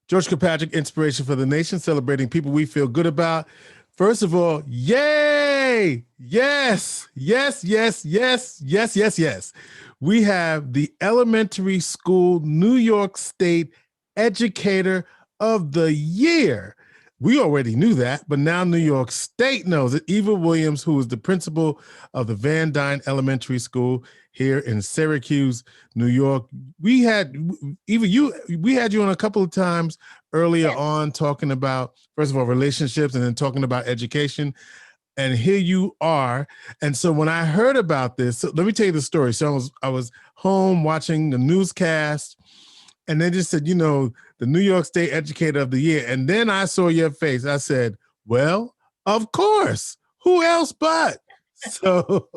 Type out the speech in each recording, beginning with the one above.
George Kilpatrick, Inspiration for the Nation, celebrating people we feel good about. First of all, yay! Yes, yes, yes, yes, yes, yes, yes. We have the Elementary School New York State Educator of the Year. We already knew that, but now New York State knows it. Eva Williams, who is the principal of the Van Dyne Elementary School here in Syracuse, New York. We had we had you on a couple of times earlier on talking about, first of all, relationships and then talking about education. And here you are. And so when I heard about this, so let me tell you the story. So I was home watching the newscast, and they just said, the New York State Educator of the Year. And then I saw your face. I said, well, of course. Who else but? So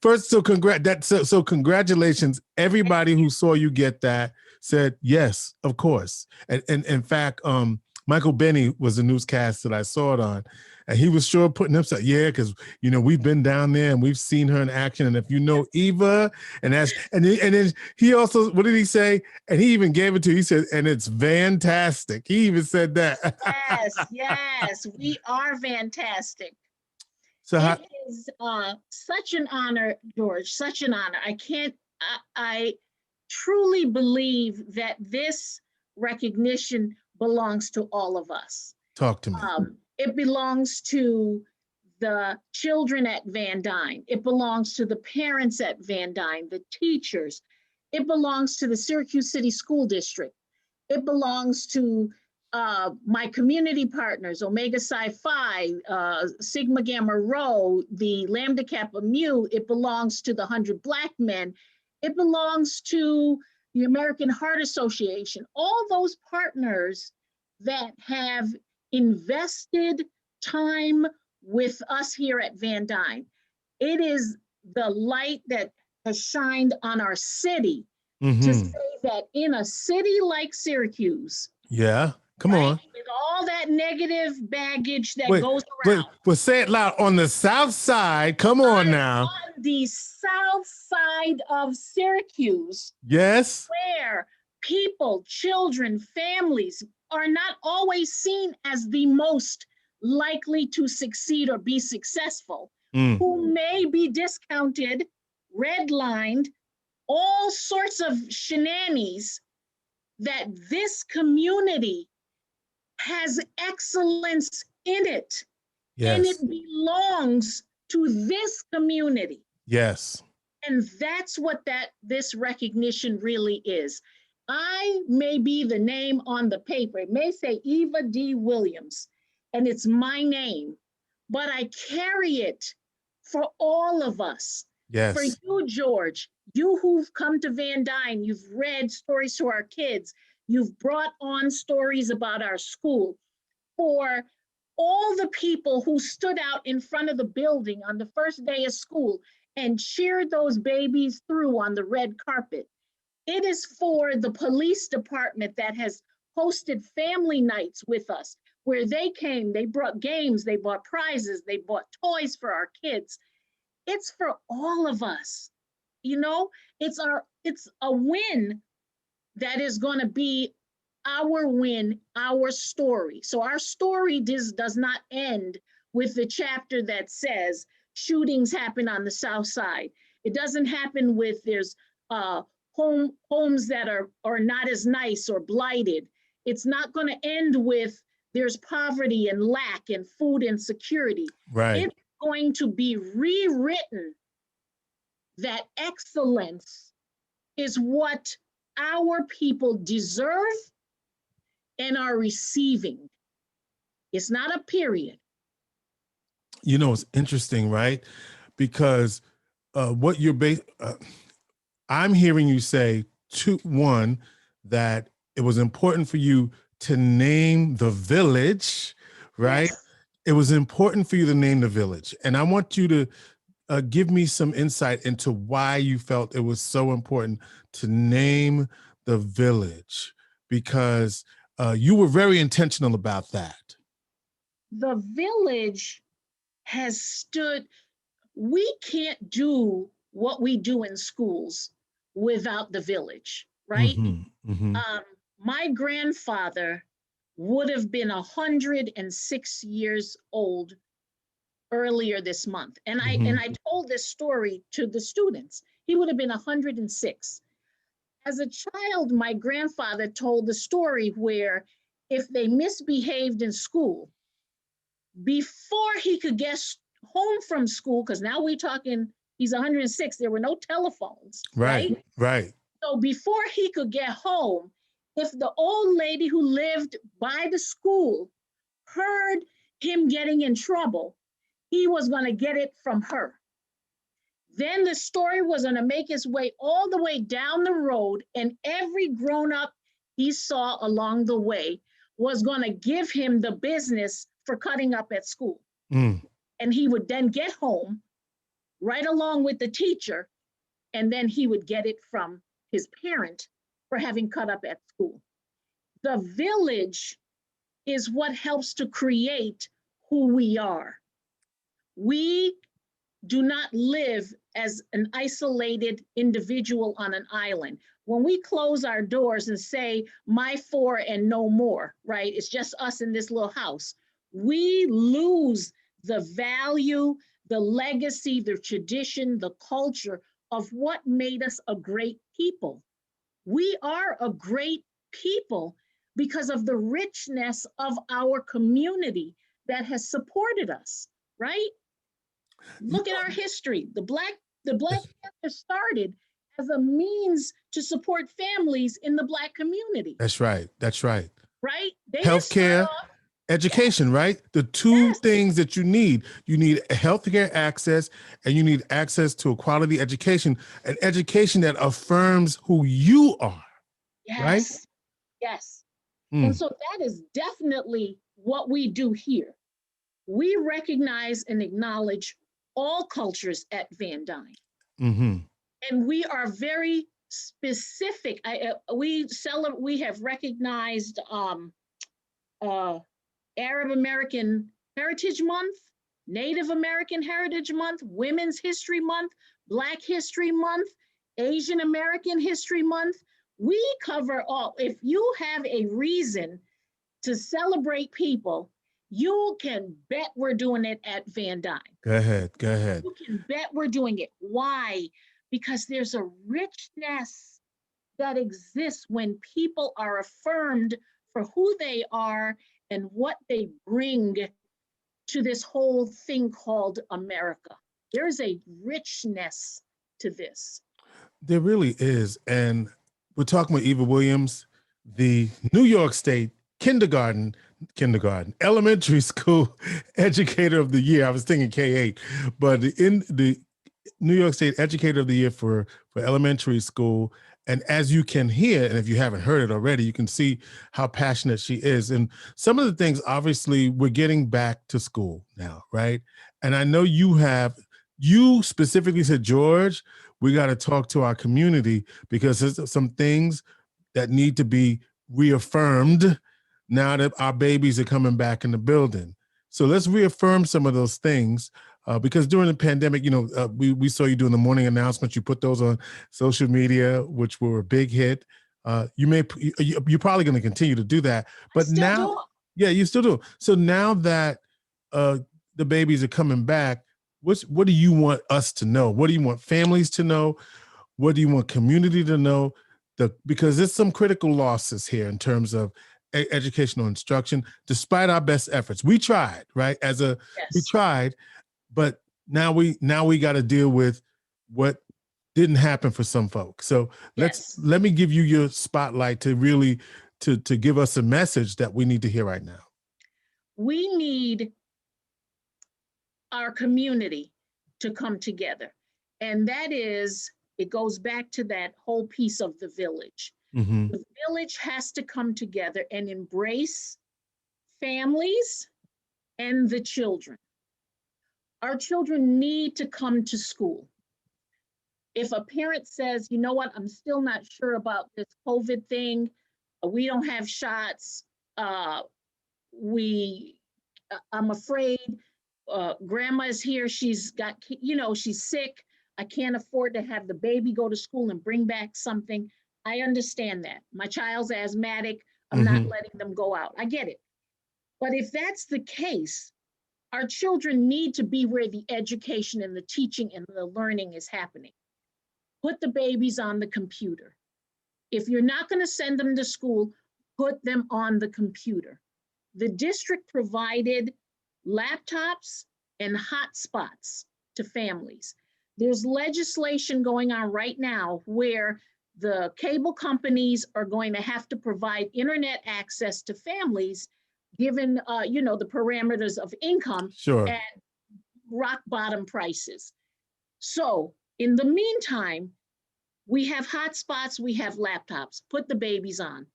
first, so congratulations. Everybody who saw you get that said, yes, of course. And in fact, Michael Benny was the newscast that I saw it on. And he was sure putting himself, because we've been down there and we've seen her in action. And if you know Eva, and then he also, what did he say? And he even gave it to you. He said, and it's fantastic. He even said that. Yes, we are fantastic. So it is such an honor, George. Such an honor. I truly believe that this recognition belongs to all of us. Talk to me. It belongs to the children at Van Dyne. It belongs to the parents at Van Dyne, the teachers. It belongs to the Syracuse City School District. It belongs to my community partners, Omega Psi Phi, Sigma Gamma Rho, the Lambda Kappa Mu. It belongs to the 100 Black Men. It belongs to the American Heart Association. All those partners that have invested time with us here at Van Dyne. It is the light that has shined on our city to say that in a city like Syracuse, come on, with all that negative baggage that goes around. But say it loud. On the south side, come on now. On the south side of Syracuse, yes, where people, children, families are not always seen as the most likely to succeed or be successful, who may be discounted, redlined, all sorts of shenanigans, that this community has excellence in it. Yes. And it belongs to this community. Yes. And that's what this recognition really is. I may be the name on the paper. It may say Eva D. Williams, and it's my name, but I carry it for all of us. Yes. For you, George, you who've come to Van Dyne, you've read stories to our kids, you've brought on stories about our school. For all the people who stood out in front of the building on the first day of school and cheered those babies through on the red carpet. It is for the police department that has hosted family nights with us, where they came, they brought games, they bought prizes, they bought toys for our kids. It's for all of us. It's a win that is going to be our win, our story. So our story does not end with the chapter that says shootings happen on the South Side. It doesn't happen with there's homes that are not as nice or blighted. It's not going to end with there's poverty and lack and food insecurity. Right. It's going to be rewritten that excellence is what our people deserve and are receiving. It's not a period. It's interesting, right? Because what you're I'm hearing you say, one, that it was important for you to name the village, right? Yes. It was important for you to name the village. And I want you to give me some insight into why you felt it was so important to name the village, because you were very intentional about that. The village has stood, we can't do what we do in schools without the village, right? Mm-hmm. Mm-hmm. My grandfather would have been 106 years old earlier this month. And Mhm. I told this story to the students. He would have been 106. As a child, my grandfather told the story where if they misbehaved in school, before he could get home from school, because now we're talking, he's 106, there were no telephones, Right, right? right. So before he could get home, if the old lady who lived by the school heard him getting in trouble, he was going to get it from her. Then the story was going to make its way all the way down the road, and every grown up he saw along the way was going to give him the business for cutting up at school. Mm. And he would then get home right along with the teacher, and then he would get it from his parent for having cut up at school. The village is what helps to create who we are. We do not live as an isolated individual on an island. When we close our doors and say, my four and no more, right? It's just us in this little house. We lose the value, the legacy, the tradition, the culture of what made us a great people. We are a great people because of the richness of our community that has supported us, right? Look at our history. The Black Panther started as a means to support families in the Black community, That's right. That's right. right? They didn't start Healthcare, off, yes, education, right? The two yes, things that you need. You need healthcare access and you need access to a quality education, an education that affirms who you are, right? yes, yes. And Mm. so that is definitely what we do here. We recognize and acknowledge all cultures at Van Dyne. Mm-hmm. And we are very specific. We have recognized uh, Arab American Heritage Month, Native American Heritage Month, Women's History Month, Black History Month, Asian American History Month. We cover all. If you have a reason to celebrate people, you can bet we're doing it at Van Dyne. Go ahead. Go ahead. You can bet we're doing it. Why? Because there's a richness that exists when people are affirmed for who they are and what they bring to this whole thing called America. There's a richness to this. There really is. And we're talking with Eva Williams, the New York State elementary school educator of the year. I was thinking K-8, but in the New York State Educator of the Year for elementary school. And as you can hear, and if you haven't heard it already, you can see how passionate she is. And some of the things, obviously, we're getting back to school now, right? And I know you specifically said, George, we got to talk to our community because there's some things that need to be reaffirmed now that our babies are coming back in the building. So let's reaffirm some of those things. Because during the pandemic, we saw you doing the morning announcements. You put those on social media, which were a big hit. You're probably going to continue to do that. But Still now, do. yeah, you still do. So now that the babies are coming back, what do you want us to know? What do you want families to know? What do you want community to know? Because there's some critical losses here in terms of educational instruction, despite our best efforts. We tried, right? We Yes. tried, but now we got to deal with what didn't happen for some folks. So Yes. let me give you your spotlight to really to give us a message that we need to hear right now. We need our community to come together. And it goes back to that whole piece of the village. Mm-hmm. The village has to come together and embrace families and the children. Our children need to come to school. If a parent says, you know what, I'm still not sure about this COVID thing, we don't have shots, I'm afraid grandma's here, she's sick, I can't afford to have the baby go to school and bring back something. I understand that. My child's asthmatic. I'm not Hmm. letting them go out. I get it. But if that's the case, our children need to be where the education and the teaching and the learning is happening. Put the babies on the computer. If you're not going to send them to school, put them on the computer. The district provided laptops and hotspots to families. There's legislation going on right now where the cable companies are going to have to provide internet access to families given the parameters of income Sure. and rock bottom prices. So in the meantime, we have hotspots, we have laptops, put the babies on.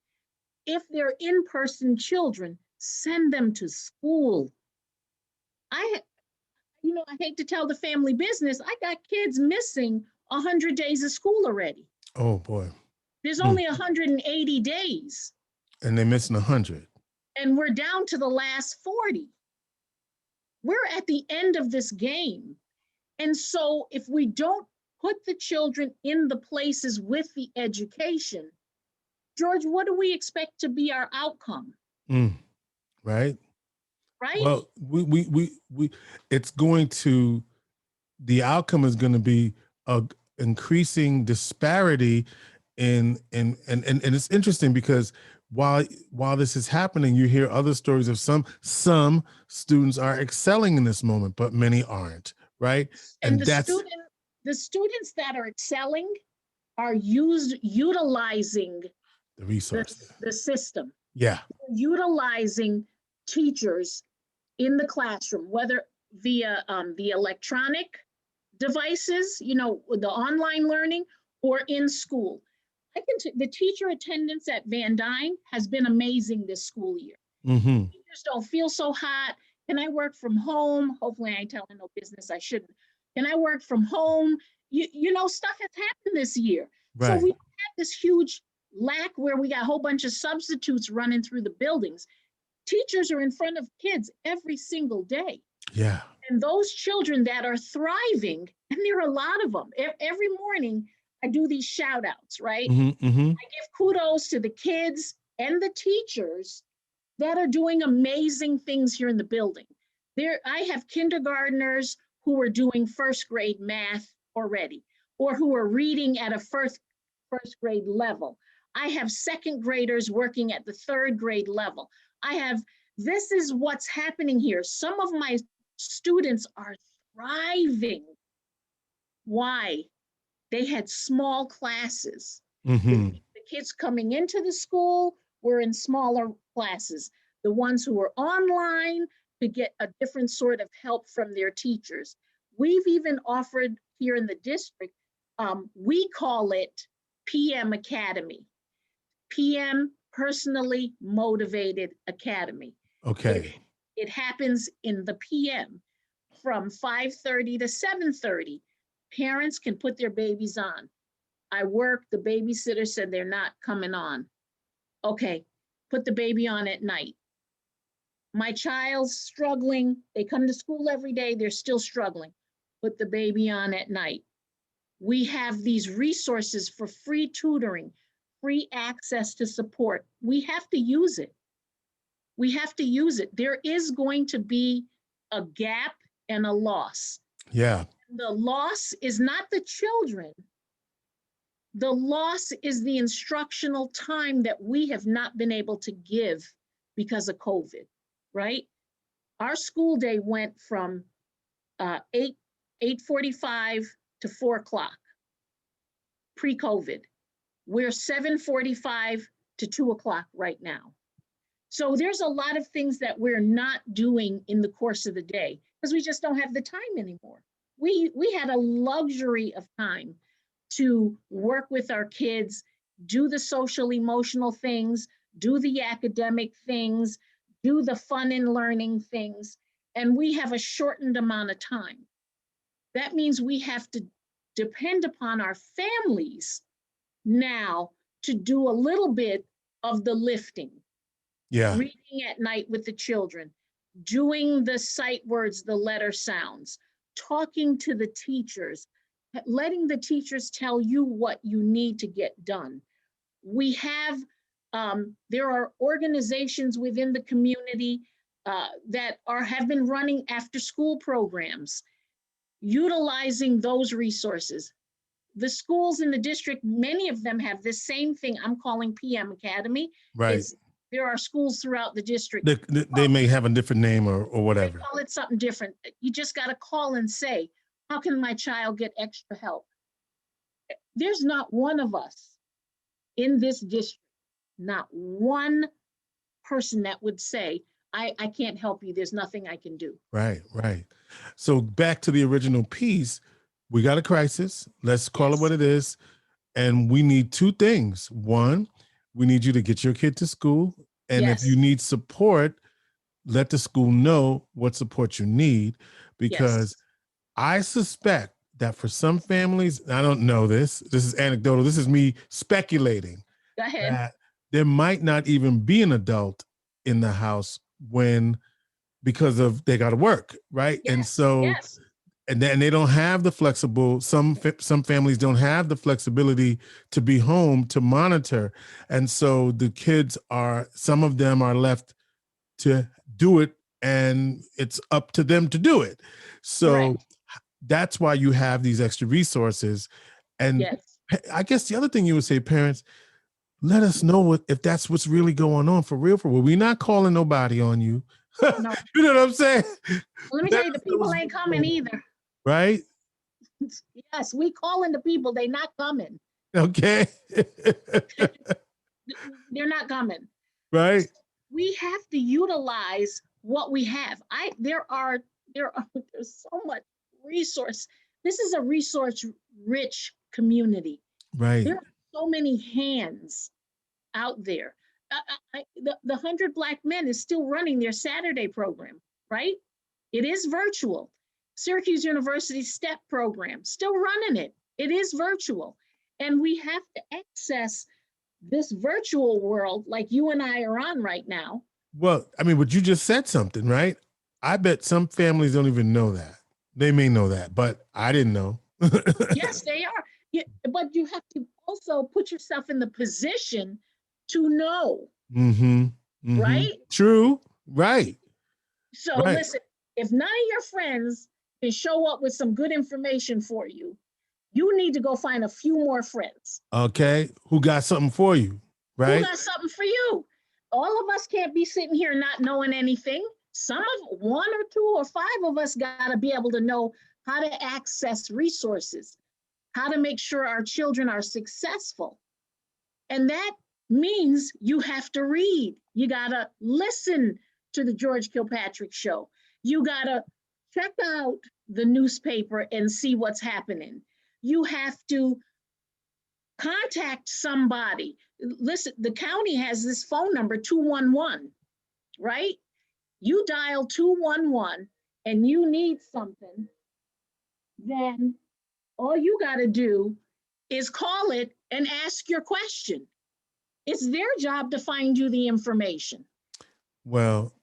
If they're in-person children, send them to school. I, I hate to tell the family business, I got kids missing 100 days of school already. Oh boy. There's Hmm. only 180 days. And they're missing 100. And we're down to the last 40. We're at the end of this game. And so if we don't put the children in the places with the education, George, what do we expect to be our outcome? Right. Right? Well, it's going to, the outcome is going to be a increasing disparity and it's interesting because while this is happening, you hear other stories of some students are excelling in this moment, but many aren't, right? And And that's the students that are excelling are utilizing the resource. the system, Yeah. utilizing teachers in the classroom, whether via the electronic devices, the online learning, or in school. The teacher attendance at Van Dyne has been amazing this school year. Mm-hmm. Teachers don't feel so hot. Can I work from home? Hopefully, I ain't telling no business I shouldn't. Can I work from home? Stuff has happened this year. So Right. we have this huge lack where we got a whole bunch of substitutes running through the buildings. Teachers are in front of kids every single day. Yeah. And those children that are thriving, and there are a lot of them, every morning I do these shout outs, right? Mm-hmm. Mm-hmm. I give kudos to the kids and the teachers that are doing amazing things here in the building. I have kindergartners who are doing first grade math already, or who are reading at a first grade level. I have second graders working at the third grade level. This is what's happening here. Some of my students are thriving. Why? They had small classes. Mm-hmm. The kids coming into the school were in smaller classes. The ones who were online could get a different sort of help from their teachers. We've even offered here in the district, we call it PM Academy, PM Personally Motivated Academy. Okay. It happens in the PM from 5:30 to 7:30. Parents can put their babies on. I work, the babysitter said they're not coming on. Okay, put the baby on at night. My child's struggling. They come to school every day, they're still struggling. Put the baby on at night. We have these resources for free tutoring, free access to support. We have to use it. We have to use it. There is going to be a gap and a loss. Yeah. The loss is not the children. The loss is the instructional time that we have not been able to give because of COVID, right? Our school day went from 8:45 to 4 o'clock pre-COVID. We're 7:45 to 2 o'clock right now. So there's a lot of things that we're not doing in the course of the day because we just don't have the time anymore. We had a luxury of time to work with our kids, do the social emotional things, do the academic things, do the fun and learning things, and we have a shortened amount of time. That means we have to depend upon our families now to do a little bit of the lifting. Yeah. Reading at night with the children, doing the sight words, the letter sounds, talking to the teachers, letting the teachers tell you what you need to get done. We have, there are organizations within the community that have been running after school programs, utilizing those resources. The schools in the district, many of them have the same thing I'm calling PM Academy. Right. There are schools throughout the district. They may have a different name or They whatever. call it something different. You just got to call and say, how can my child get extra help? There's not one of us in this district, not one person that would say, I can't help you. There's nothing I can do. Right, right. So back to the original piece, we got a crisis. Let's call it what it is. And we need two things. One, we need you to get your kid to school. And if you need support, let the school know what support you need, because I suspect that for some families, I don't know this is anecdotal, this is me speculating. Go ahead. That there might not even be an adult in the house because of they got to work, right? And so, and then they don't have the flexible. Some families don't have the flexibility to be home to monitor, and so the kids some of them are left to do it, and it's up to them to do it. So that's why you have these extra resources. And I guess the other thing you would say, parents, let us know if that's what's really going on for real. We're not calling nobody on you. No. You know what I'm saying? Let me tell you, the people ain't coming either. Right? Yes, we calling the people. They not coming. Okay. They're not coming. Right. We have to utilize what we have. There's so much resource. This is a resource rich community. Right. There are so many hands out there. The 100 Black Men is still running their Saturday program, right? It is virtual. Syracuse University STEP program, still running it. It is virtual. And we have to access this virtual world like you and I are on right now. Well, I mean, but you just said something, right? I bet some families don't even know that. They may know that, but I didn't know. Yes, they are. Yeah, but you have to also put yourself in the position to know. Right? True. Right. So listen, if none of your friends can show up with some good information for you, you need to go find a few more friends. Okay. Who got something for you, right? Who got something for you? All of us can't be sitting here not knowing anything. One or two or five of us got to be able to know how to access resources, how to make sure our children are successful. And that means you have to read. You got to listen to the George Kilpatrick show. You got to check out the newspaper and see what's happening. You have to contact somebody. Listen, the county has this phone number, 211, right? You dial 211 and you need something, then all you got to do is call it and ask your question. It's their job to find you the information. Well,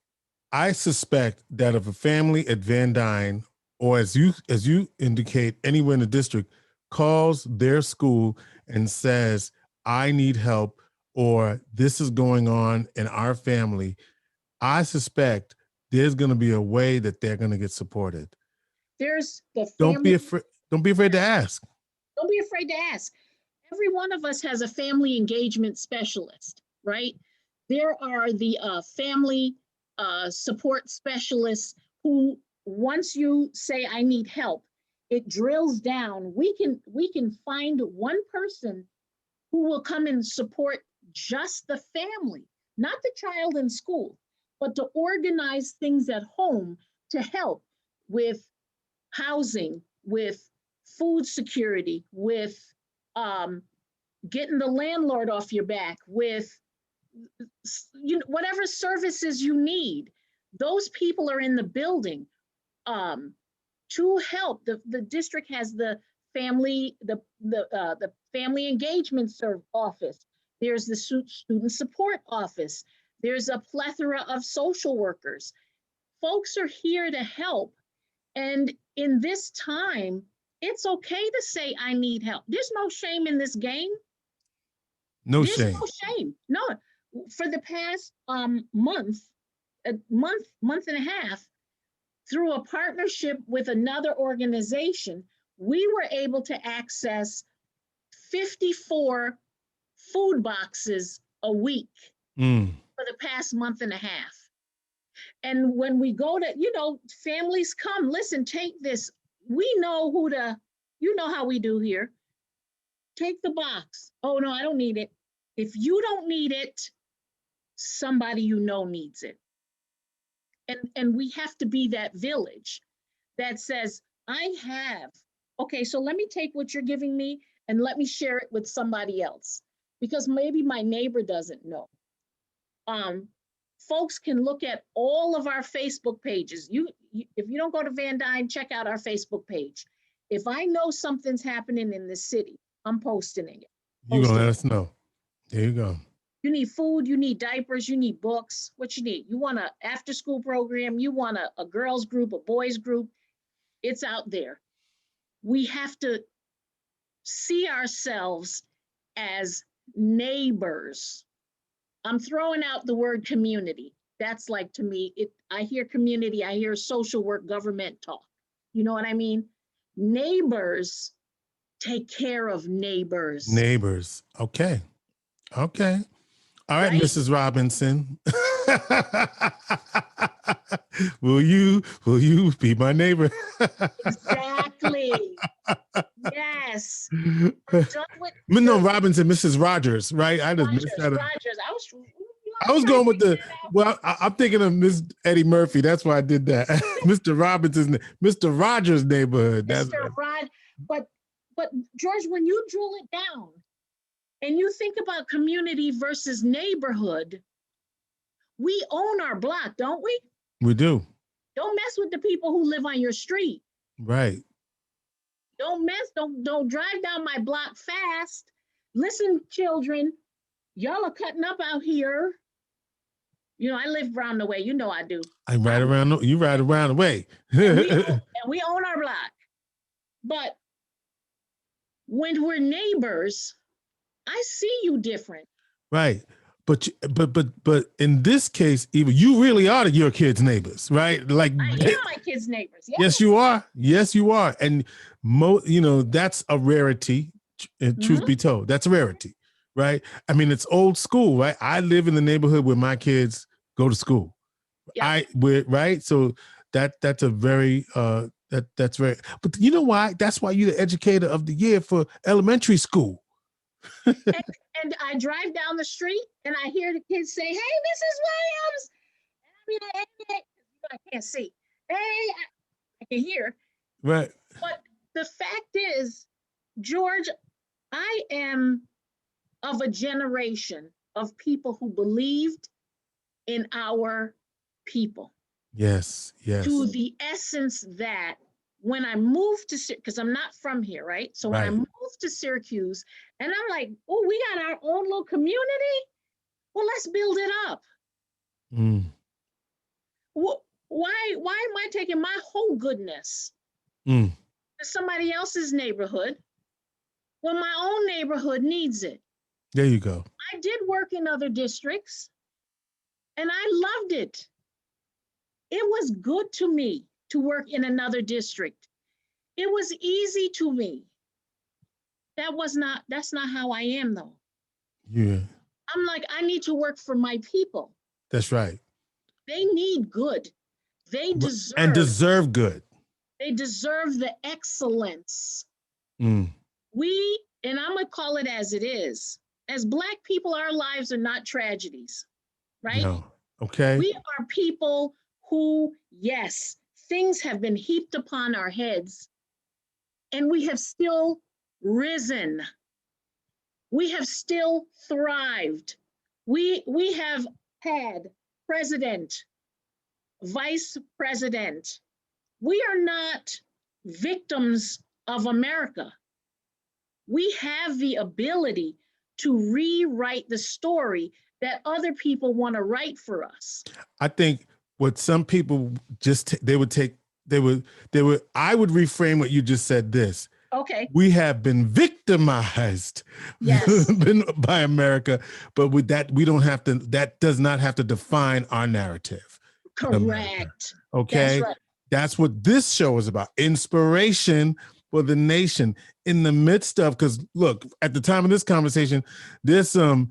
I suspect that if a family at Van Dyne, or as you indicate, anywhere in the district, calls their school and says, I need help, or this is going on in our family, I suspect there's going to be a way that they're going to get supported. There's the family. Don't be afraid to ask. Don't be afraid to ask. Every one of us has a family engagement specialist, right? There are the family support specialists who, once you say, I need help, it drills down. We can find one person who will come and support just the family, not the child in school, but to organize things at home to help with housing, with food security, with getting the landlord off your back, with whatever services you need. Those people are in the building to help. The district has the family family engagement office. There's the student support office. There's a plethora of social workers. Folks are here to help. And in this time, it's okay to say, I need help. There's no shame in this game. No There's shame. no shame. No, for the past month and a half, through a partnership with another organization, we were able to access 54 food boxes a week for the past month and a half. And when we go to, families come, listen, take this. We know you know how we do here. Take the box. Oh, no, I don't need it. If you don't need it, somebody needs it. And we have to be that village that says, okay, so let me take what you're giving me and let me share it with somebody else, because maybe my neighbor doesn't know. Folks can look at all of our Facebook pages. If you don't go to Van Duyn, check out our Facebook page. If I know something's happening in the city, I'm posting it. You're going to let us know. There you go. You need food, you need diapers, you need books. What you need? You want an after-school program, you want a girls group, a boys group. It's out there. We have to see ourselves as neighbors. I'm throwing out the word community. That's like, to me, I hear community, I hear social work, government talk. You know what I mean? Neighbors take care of neighbors. Neighbors. Okay. All right, right? Mrs. Robinson. Will you be my neighbor? Exactly. Yes. No, Robinson, Mrs. Rogers, right? I just missed that. Rogers. I was going with I'm thinking of Miss Eddie Murphy. That's why I did that. Mr. Rogers' neighborhood. But George, when you drill it down and you think about community versus neighborhood, we own our block, don't we? We do. Don't mess with the people who live on your street. Right. Don't drive down my block fast. Listen, children, y'all are cutting up out here. I live around the way. You know I do. You ride around the way. and we own our block. But when we're neighbors, I see you different. Right. But in this case, Eva, you really are your kids' neighbors, right? Like I am my kids' neighbors. Yes. Yes, you are. Yes, you are. And that's a rarity. Truth be told, that's a rarity, right? I mean, it's old school, right? I live in the neighborhood where my kids go to school. Yep. Right. So that's a very that's very. But you know why? That's why you're the educator of the year for elementary school. And I drive down the street and I hear the kids say, "Hey, Mrs. Williams." I can't see. Hey, I can hear. Right. But the fact is, George, I am of a generation of people who believed in our people. Yes. To the essence that when I moved to, because I'm not from here, right? So when I moved to Syracuse, and I'm like, oh, we got our own little community. Well, let's build it up. Why am I taking my whole goodness to somebody else's neighborhood when my own neighborhood needs it? There you go. I did work in other districts, and I loved it. It was good to me to work in another district. It was easy to me. That's not how I am, though. Yeah. I'm like, I need to work for my people. That's right. They need good. They deserve good. They deserve the excellence. And I'm gonna call it as it is. As Black people, our lives are not tragedies, right? No. Okay. We are people who, yes, things have been heaped upon our heads, and we have still risen. We have still thrived. We have had president, vice president. We are not victims of America. We have the ability to rewrite the story that other people want to write for us. I think what some people I would reframe what you just said this. Okay. We have been victimized Yes. by America, but with that, we don't have to, that does not have to define our narrative in America. Correct. That's Okay. right. That's what this show is about. Inspiration for the nation in the midst of, because look, at the time of this conversation, there's some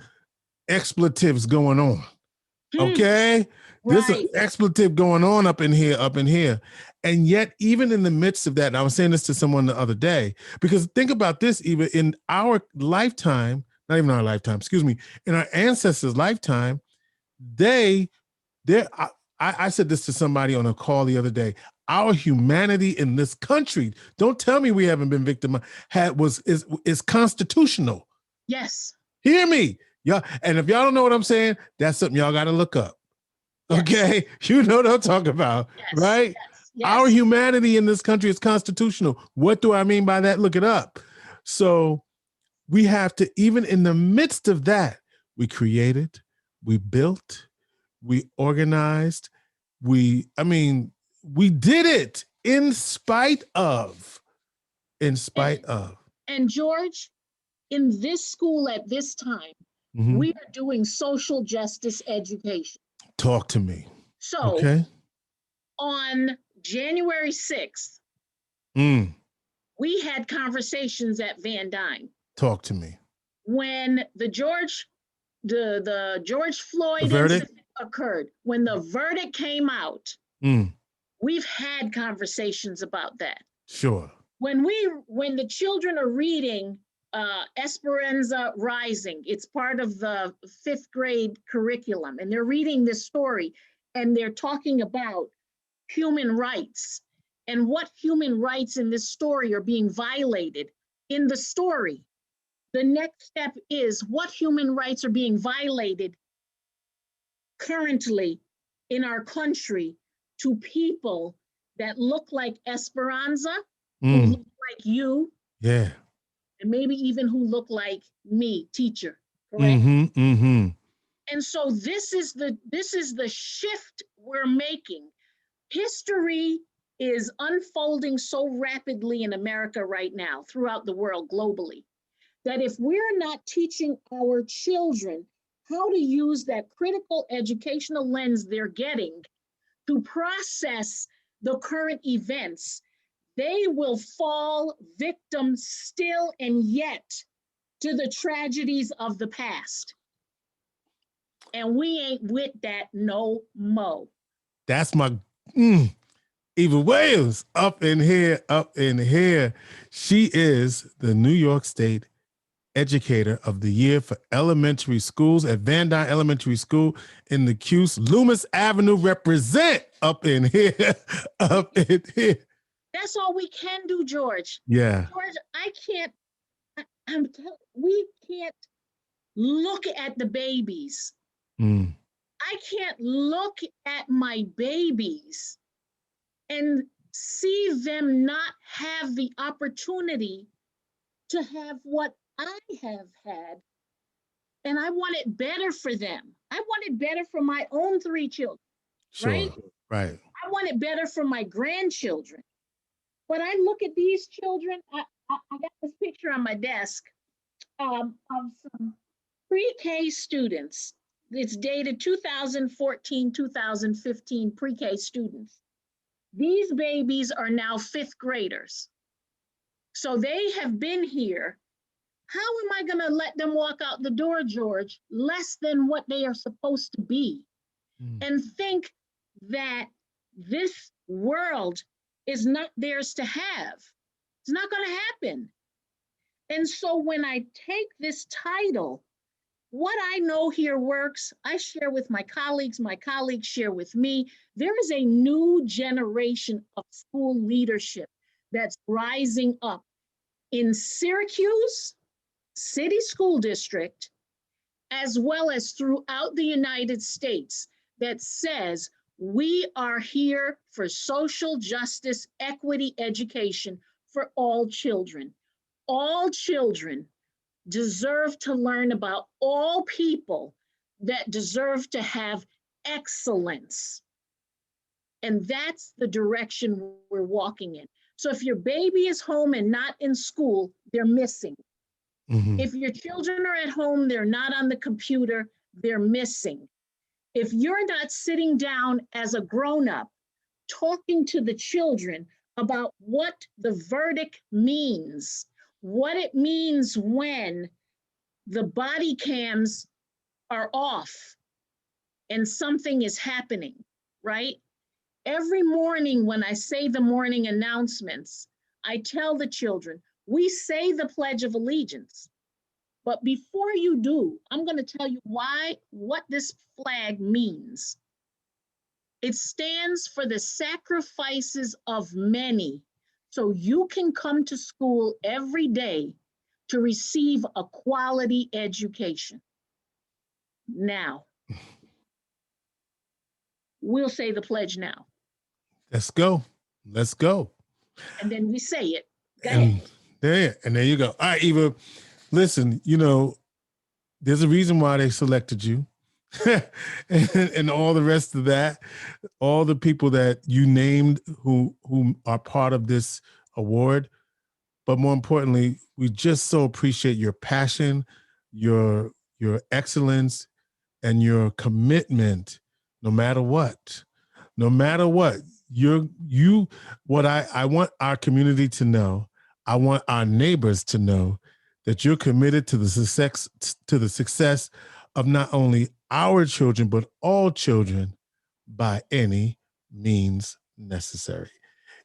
expletives going on. Okay. There's an Right. expletive going on up in here. And yet, even in the midst of that, and I was saying this to someone the other day, because think about this, even in our lifetime, not even our lifetime, excuse me, in our ancestors' lifetime, they I said this to somebody on a call the other day. Our humanity in this country, don't tell me we haven't been victimized, is constitutional. Yes. Hear me. Yeah. And if y'all don't know what I'm saying, that's something y'all got to look up. Yes. Okay. You know what I'm talking about, Yes. right? Yes. Yes. Our humanity in this country is constitutional. What do I mean by that? Look it up. So we have to, even in the midst of that, we created, we built, we organized, we did it in spite of. And George, in this school at this time, we are doing social justice education. Talk to me. So Okay. On January 6th, we had conversations at Van Dyne. Talk to me. When the George Floyd incident occurred, when the verdict came out, we've had conversations about that. Sure. When the children are reading Esperanza Rising, it's part of the 5th grade curriculum, and they're reading this story, and they're talking about human rights and what human rights in this story are being violated in the story. The next step is what human rights are being violated currently in our country to people that look like Esperanza, who look like you, yeah, and maybe even who look like me, teacher, correct? And so this is the shift we're making. History is unfolding so rapidly in America right now, throughout the world, globally, that if we're not teaching our children how to use that critical educational lens they're getting to process the current events, they will fall victim still and yet to the tragedies of the past. And we ain't with that no mo. That's my Eva Williams up in here. She is the New York State Educator of the Year for elementary schools at Van Dyne Elementary School in the Cuse. Loomis Avenue represent up in here. That's all we can do, George. Yeah. George, we can't look at the babies. I can't look at my babies and see them not have the opportunity to have what I have had. And I want it better for them. I want it better for my own 3 children, Sure. Right? I want it better for my grandchildren. But I look at these children, I got this picture on my desk of some pre-K students. It's dated 2014, 2015 pre-K students. These babies are now 5th graders. So they have been here. How am I going to let them walk out the door, George, less than what they are supposed to be? And think that this world is not theirs to have. It's not going to happen. And so when I take this title, what I know here works, I share with my colleagues share with me. There is a new generation of school leadership that's rising up in Syracuse City School District, as well as throughout the United States, that says we are here for social justice, equity, education for all children. All children deserve to learn about all people that deserve to have excellence. And that's the direction we're walking in. So if your baby is home and not in school, they're missing. Mhm. If your children are at home, they're not on the computer, they're missing. If you're not sitting down as a grown-up talking to the children about what the verdict means, what it means when the body cams are off and something is happening, right? Every morning when I say the morning announcements, I tell the children, we say the Pledge of Allegiance. But before you do, I'm going to tell you what this flag means. It stands for the sacrifices of many. So you can come to school every day to receive a quality education. Now, we'll say the pledge now. Let's go. Let's go. And then we say it. Go ahead. And there you go. All right, Eva, listen, there's a reason why they selected you. and all the rest of that, all the people that you named who are part of this award. But more importantly, we just so appreciate your passion, your excellence, and your commitment, no matter what. No matter what. What I want our community to know, I want our neighbors to know that you're committed to the success of not only our children, but all children by any means necessary.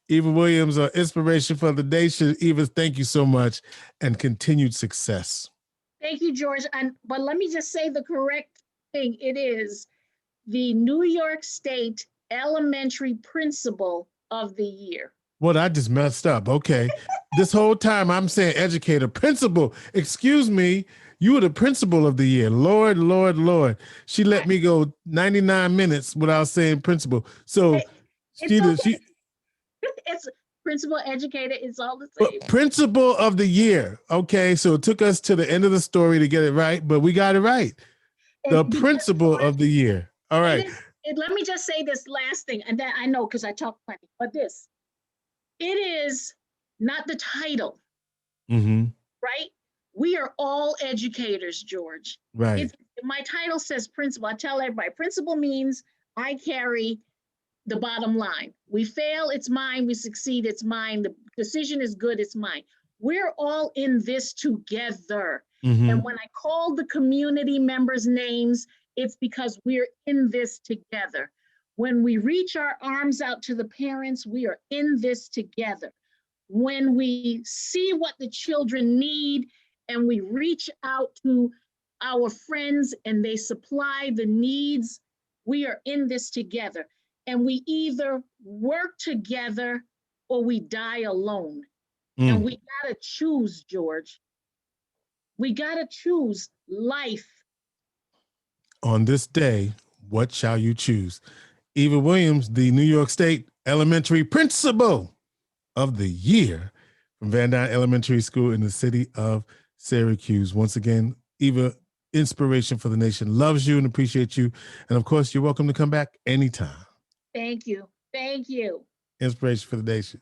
Eva Williams, inspiration for the nation. Eva, thank you so much and continued success. Thank you, George. But let me just say the correct thing. It is the New York State Elementary Principal of the Year. What, I just messed up. Okay. This whole time I'm saying educator, principal. Excuse me. You were the principal of the year. Lord, Lord, Lord. She let me go 99 minutes without saying principal. So it's principal, educator, it's all the same. Principal of the year. Okay. So it took us to the end of the story to get it right, but we got it right. The principal of the year. All right. Let me just say this last thing, and that I know because I talk plenty, but it is not the title, right? We are all educators, George. Right. My title says principal. I tell everybody, principal means I carry the bottom line. We fail, it's mine. We succeed, it's mine. The decision is good, it's mine. We're all in this together. And when I call the community members' names, it's because we're in this together. When we reach our arms out to the parents, we are in this together. When we see what the children need and we reach out to our friends and they supply the needs, we are in this together. And we either work together or we die alone. And we gotta choose, George. We gotta choose life. On this day, what shall you choose? Eva Williams, the New York State Elementary Principal of the Year from Van Dyne Elementary School in the city of Syracuse. Once again, Eva, inspiration for the nation, loves you and appreciates you. And of course, you're welcome to come back anytime. Thank you. Thank you. Inspiration for the nation.